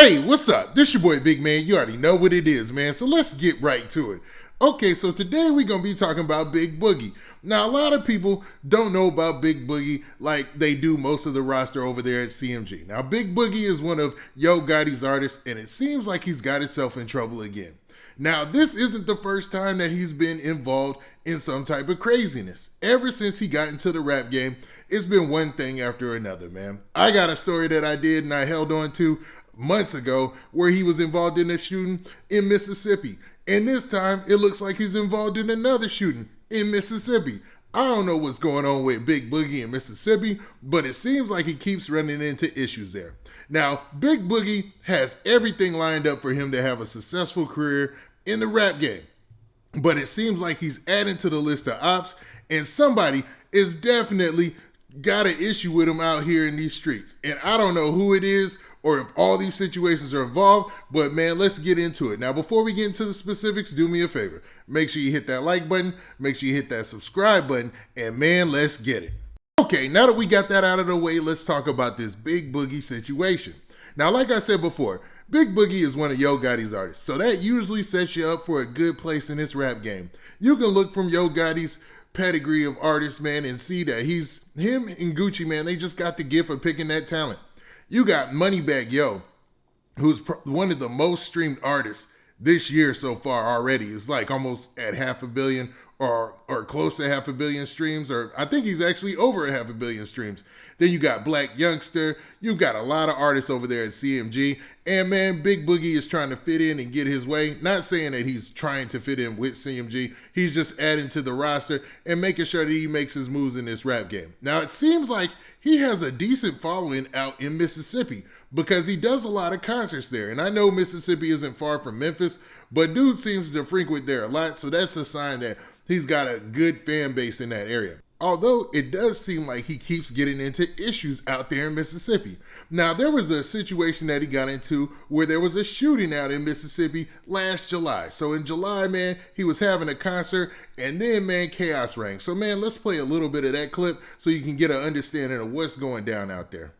Hey, what's up? This your boy Big Man. You already know what it is, man. So let's get right to it. Okay, so today we're going to be talking about Big Boogie. Now, a lot of people don't know about Big Boogie like they do most of the roster over there at CMG. Now, Big Boogie is one of Yo Gotti's artists, and it seems like he's got himself in trouble again. Now, this isn't the first time that he's been involved in some type of craziness. Ever since he got into the rap game, it's been one thing after another, man. I got a story that I did and I held on to months ago where he was involved in a shooting in Mississippi. And this time, it looks like he's involved in another shooting in Mississippi. I don't know what's going on with Big Boogie in Mississippi, but it seems like he keeps running into issues there. Now, Big Boogie has everything lined up for him to have a successful career in the rap game. But it seems like he's adding to the list of ops, and somebody is definitely got an issue with him out here in these streets. And I don't know who it is or if all these situations are involved, but man, let's get into it. Now, before we get into the specifics, do me a favor. Make sure you hit that like button, make sure you hit that subscribe button, and man, let's get it. Okay, now that we got that out of the way, let's talk about this Big Boogie situation. Now, like I said before, Big Boogie is one of Yo Gotti's artists, so that usually sets you up for a good place in this rap game. You can look from Yo Gotti's pedigree of artists, man, and see that him and Gucci, man, they just got the gift of picking that talent. You got Moneybagg Yo, who's one of the most streamed artists this year so far already. It's like almost at 500 million or close to 500 million streams, or I think he's actually over 500 million streams. Then you got Black Youngster. You've got a lot of artists over there at CMG. And man, Big Boogie is trying to fit in and get his way. Not saying that he's trying to fit in with CMG. He's just adding to the roster and making sure that he makes his moves in this rap game. Now, it seems like he has a decent following out in Mississippi because he does a lot of concerts there. And I know Mississippi isn't far from Memphis, but dude seems to frequent there a lot. So that's a sign that he's got a good fan base in that area. Although it does seem like he keeps getting into issues out there in Mississippi. Now, there was a situation that he got into where there was a shooting out in Mississippi last July. So in July, man, he was having a concert and then, man, chaos rang. So, man, let's play a little bit of that clip so you can get an understanding of what's going down out there.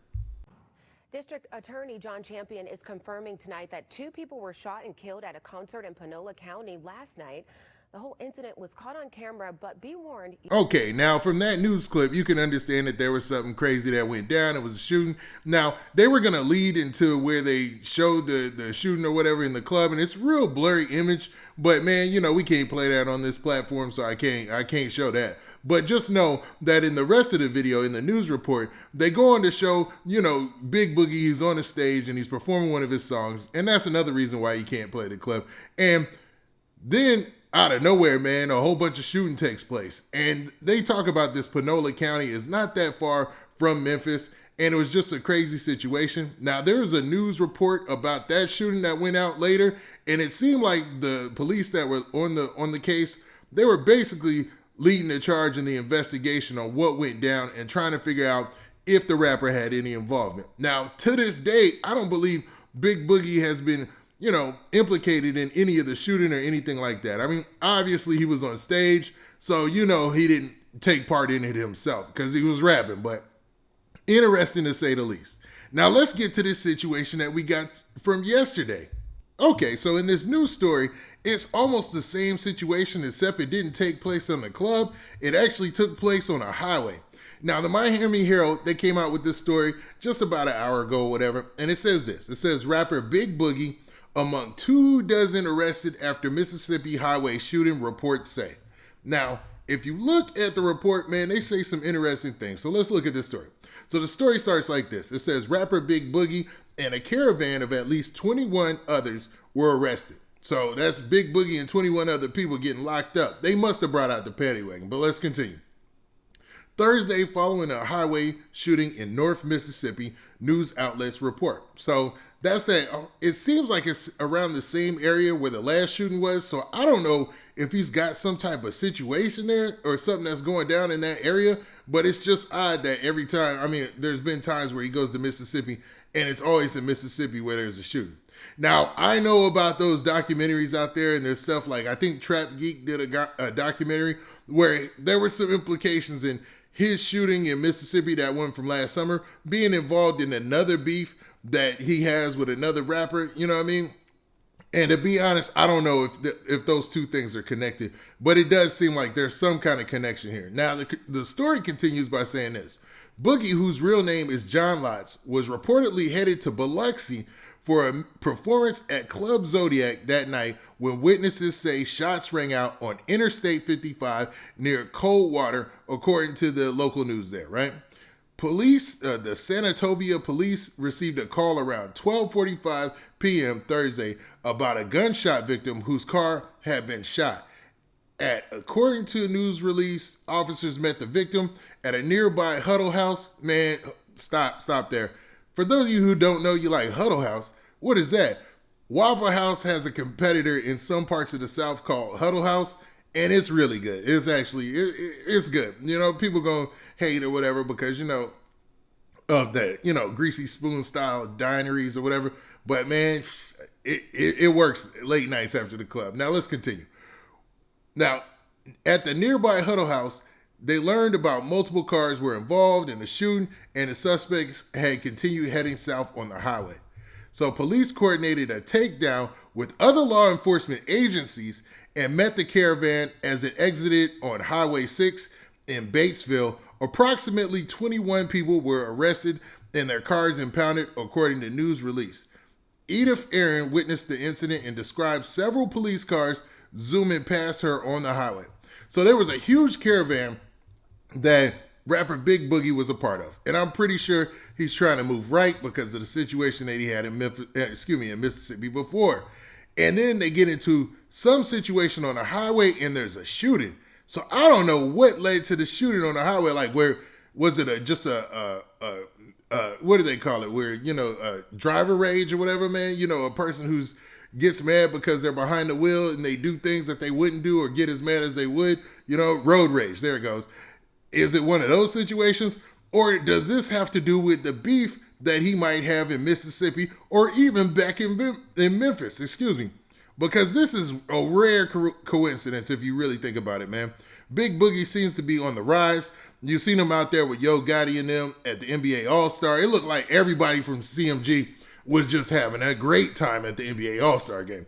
District Attorney John Champion is confirming tonight that 2 people were shot and killed at a concert in Panola County last night. The whole incident was caught on camera, but be warned. Okay, now from that news clip, you can understand that there was something crazy that went down. It was a shooting. Now, they were going to lead into where they showed the shooting or whatever in the club, and it's real blurry image. But man, you know, we can't play that on this platform, so I can't show that. But just know that in the rest of the video, in the news report, they go on to show, you know, Big Boogie, he's on the stage and he's performing one of his songs. And that's another reason why you can't play the clip. And then out of nowhere, man, a whole bunch of shooting takes place. And they talk about this Panola County is not that far from Memphis. And it was just a crazy situation. Now, there's a news report about that shooting that went out later. And it seemed like the police that were on the case, they were basically leading the charge in the investigation on what went down and trying to figure out if the rapper had any involvement. Now, to this day, I don't believe Big Boogie has been, you know, implicated in any of the shooting or anything like that. I mean, obviously he was on stage, so you know he didn't take part in it himself because he was rapping, but interesting to say the least. Now let's get to this situation that we got from yesterday. Okay, so in this news story, it's almost the same situation except it didn't take place on the club. It actually took place on a highway. Now, the Miami Herald, they came out with this story just about an hour ago or whatever, and it says this. It says rapper Big Boogie among 24 arrested after Mississippi highway shooting, reports say. Now, if you look at the report, man, they say some interesting things. So let's look at this story. So the story starts like this. It says rapper Big Boogie and a caravan of at least 21 others were arrested. So that's Big Boogie and 21 other people getting locked up. They must have brought out the paddy wagon, but let's continue. Thursday, following a highway shooting in North Mississippi, news outlets report. So that's it. It seems like it's around the same area where the last shooting was. So I don't know if he's got some type of situation there or something that's going down in that area. But it's just odd that every time, I mean, there's been times where he goes to Mississippi and it's always in Mississippi where there's a shooting. Now, I know about those documentaries out there, and there's stuff like, I think Trap Geek did a documentary where there were some implications in his shooting in Mississippi, that one from last summer, being involved in another beef that he has with another rapper, you know what I mean? And to be honest, I don't know if those two things are connected, but it does seem like there's some kind of connection here. Now, the story continues by saying this. Boogie, whose real name is John Lotz, was reportedly headed to Biloxi for a performance at Club Zodiac that night when witnesses say shots rang out on Interstate 55 near Coldwater, according to the local news there, right? Police, the Sanatobia police received a call around 12:45 p.m. Thursday about a gunshot victim whose car had been shot. According to a news release, officers met the victim at a nearby Huddle House. Man, stop there. For those of you who don't know, you like Huddle House. What is that? Waffle House has a competitor in some parts of the South called Huddle House, and it's really good. It's actually, it's good. You know, people gonna hate or whatever because, you know, of that, you know, greasy spoon style dineries or whatever. But man, it works late nights after the club. Now let's continue. Now, at the nearby Huddle House, they learned about multiple cars were involved in the shooting, and the suspects had continued heading south on the highway. So police coordinated a takedown with other law enforcement agencies and met the caravan as it exited on Highway 6 in Batesville. Approximately 21 people were arrested and their cars impounded, according to news release. Edith Aaron witnessed the incident and described several police cars zooming past her on the highway. So there was a huge caravan that rapper Big Boogie was a part of. And I'm pretty sure he's trying to move right because of the situation that he had in Mississippi before. And then they get into some situation on the highway and there's a shooting. So I don't know what led to the shooting on the highway. Like, where was it just a what do they call it? Where, you know, driver rage or whatever, man. You know, a person who's gets mad because they're behind the wheel and they do things that they wouldn't do or get as mad as they would. You know, road rage. There it goes. Is it one of those situations? Or does this have to do with the beef that he might have in Mississippi or even back in Memphis? Excuse me. Because this is a rare coincidence if you really think about it, man. Big Boogie seems to be on the rise. You've seen him out there with Yo Gotti and them at the NBA All-Star. It looked like everybody from CMG was just having a great time at the NBA All-Star game.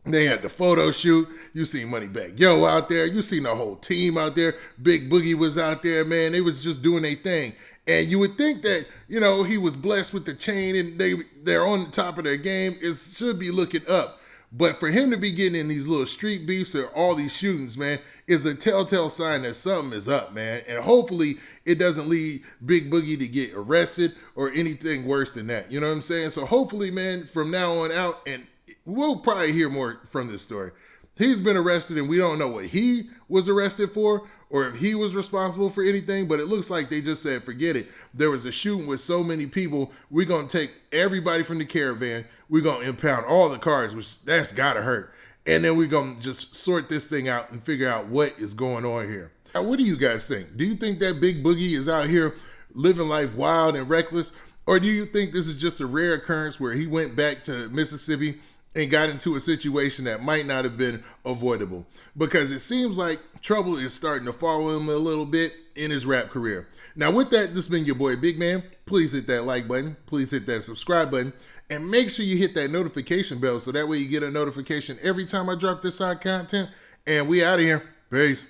They had the photo shoot. You seen Moneybagg Yo out there. You seen the whole team out there. Big Boogie was out there, man. They was just doing their thing. And you would think that, you know, he was blessed with the chain and they're on the top of their game. It should be looking up. But for him to be getting in these little street beefs or all these shootings, man, is a telltale sign that something is up, man. And hopefully it doesn't lead Big Boogie to get arrested or anything worse than that. You know what I'm saying? So hopefully, man, from now on out, and we'll probably hear more from this story. He's been arrested and we don't know what he was arrested for or if he was responsible for anything, but it looks like they just said, forget it. There was a shooting with so many people. We're going to take everybody from the caravan. We're going to impound all the cars, which that's got to hurt. And then we're going to just sort this thing out and figure out what is going on here. Now, what do you guys think? Do you think that Big Boogie is out here living life wild and reckless? Or do you think this is just a rare occurrence where he went back to Mississippi and got into a situation that might not have been avoidable? Because it seems like trouble is starting to follow him a little bit in his rap career. Now, with that, this has been your boy Big Man. Please hit that like button. Please hit that subscribe button. And make sure you hit that notification bell so that way you get a notification every time I drop this content. And we out of here. Peace.